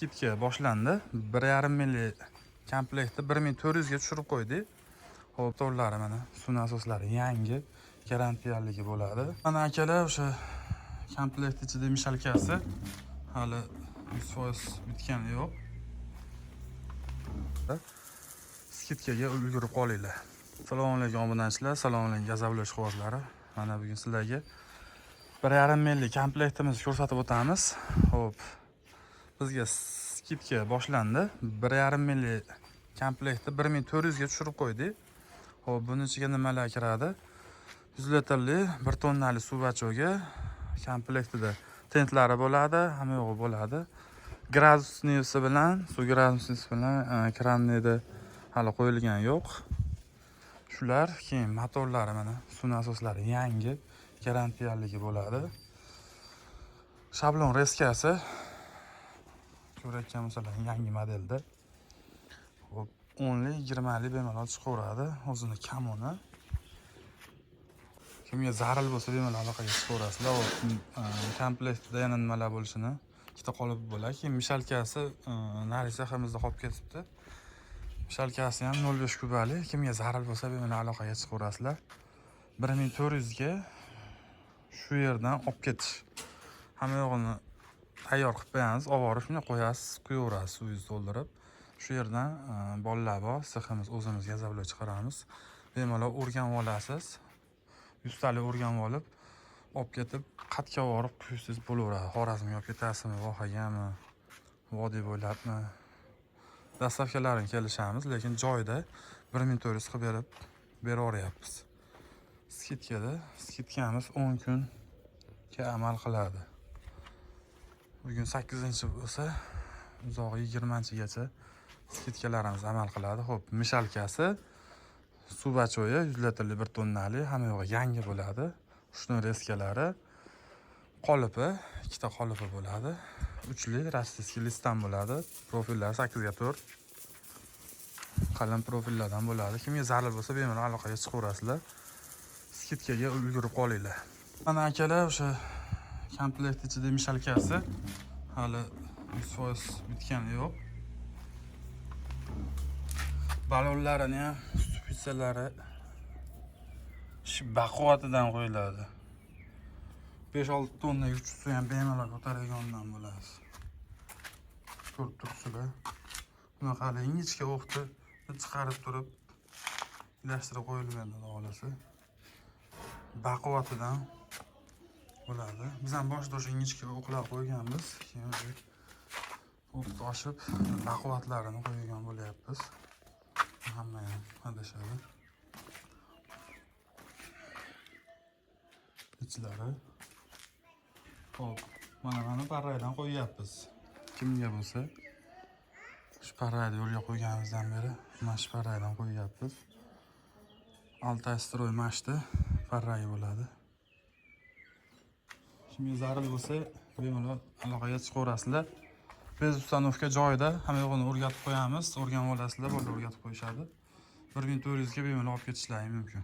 Skidka boshlandi. 1,5 milli komplektni 1400 ga tushirib qo'ydik. Xo'p, to'rlari mana sun asoslari yangi, garantiyaligi bo'ladi. Mana akalar o'sha komplekt ichida mishalkasi hali 100% bitgani yo'q. Skidkaga ulgurib qolinglar. Assalomu alaykum obunachilar, assalomu alaykum gazavlash quvozlari. Mana bugun sizlarga 1,5 milli komplektimizni ko'rsatib o'tamiz. Xo'p, bizga skidka boshlandi. 1,5 milli komplektni 1400 ga tushirib qo'ydik. Xo'p, buning ichiga nimalar kiradi? 100 litrli 1 tonnali suv bachoga komplektida tentlari bo'ladi, hamma yo'g'i bo'ladi. Gradusniysi bilan, suv gradusniysi bilan kranida hali qo'yilgan yo'q. Shular, keyin motorlari mana sun asoslari yangi, garantiyaligi bo'ladi. Shablon reskasi ko'rayotgan bo'lsalar yangi modelda. Xo'p, 10li, 20li bemalol chiqaveradi. O'zini kamoni. Kimga zarur bo'lsa bemalol aloqaga chiqaverasizlar. Komplektda yana nimalar bo'lishini ikkita qolib bo'ladi. Keyin mishalkasi nari seximizda qolib ketibdi. Mishalkasi ham 0,5 kubali. Kimga zarur bo'lsa bemalol aloqaga chiqaverasizlar. 1400 ga shu yerdan olib ketish. Hamma yo'g'ini tayyor qilib qo'yamiz, oborib shunday qo'yasiz, quyaverasiz suvingizni to'ldirib. Shu yerdan bolalar bor, seximiz o'zimiz gazavlab chiqaramiz. Bemalol o'rganib olasiz. 100 talik o'rganib olib ketib, qatga borib quysiz bo'laveradi. Xorazmga olib ketasizmi, Vohagami, vodiy bo'ylabmi? Dastavkalarini kelishamiz, lekin joyda 1400 qilib beraveryapmiz. Skidkamiz 10 kunga amal qiladi. Bugun 8-bo'lsa, uzog'i 20-gacha skidkalarimiz amal qiladi. Xo'p, mishalkasi suv bachoyi 100 litrli 1 tonnali, hamma yo'g'i yangi bo'ladi. Ushni reskalari, qolipi, ikkita qolipi bo'ladi. 3li rossiyskiy listdan bo'ladi. Profillari 8 ga 4. Qalin profillardan bo'ladi. Kimga zarur bo'lsa bemalol aloqaga chiqaverasizlar. Skidkaga ulgurib qolinglar. Mana akalar o'sha komplekt ichida mishalkasi hali 100% bitgani yo'q. Balonlarini ham, stupitsalari baquvvatidan qo'yiladi. 5-6 tonna yuk tutsa ham bemalol ko'taradigandan bo'lasiz. Ko'rib turibsizlar. Bunaqa ingichka o'qni chiqarib turib ilashtirib qo'yilgan xolasi. Baquvvatidan bo'ladi. Biz ham boshida o'sha ingichka o'qlar qo'yganmiz. Keyin o'qni oshib baquvvatlarini qo'ygan bo'lyapmiz. Hamma ham adashadi. Ichlari. Xo'p, mana parraydan qo'yyapmiz. Kimga bo'lsa shu parrayni yo'lga qo'yganimizdan beri mana shu parraydan qo'yyapmiz. Altay stroy mashti parray bo'ladi. Kimga zarur bo'lsa bemalol aloqaga chiqaverasizlar. Bez ustanovka joyida hamma yo'g'ini o'rgatib qo'yamiz. O'rganib olasizlar, bolalar o'rgatib qo'yishadi. 1400 ga bemalol olib ketishlari mumkin.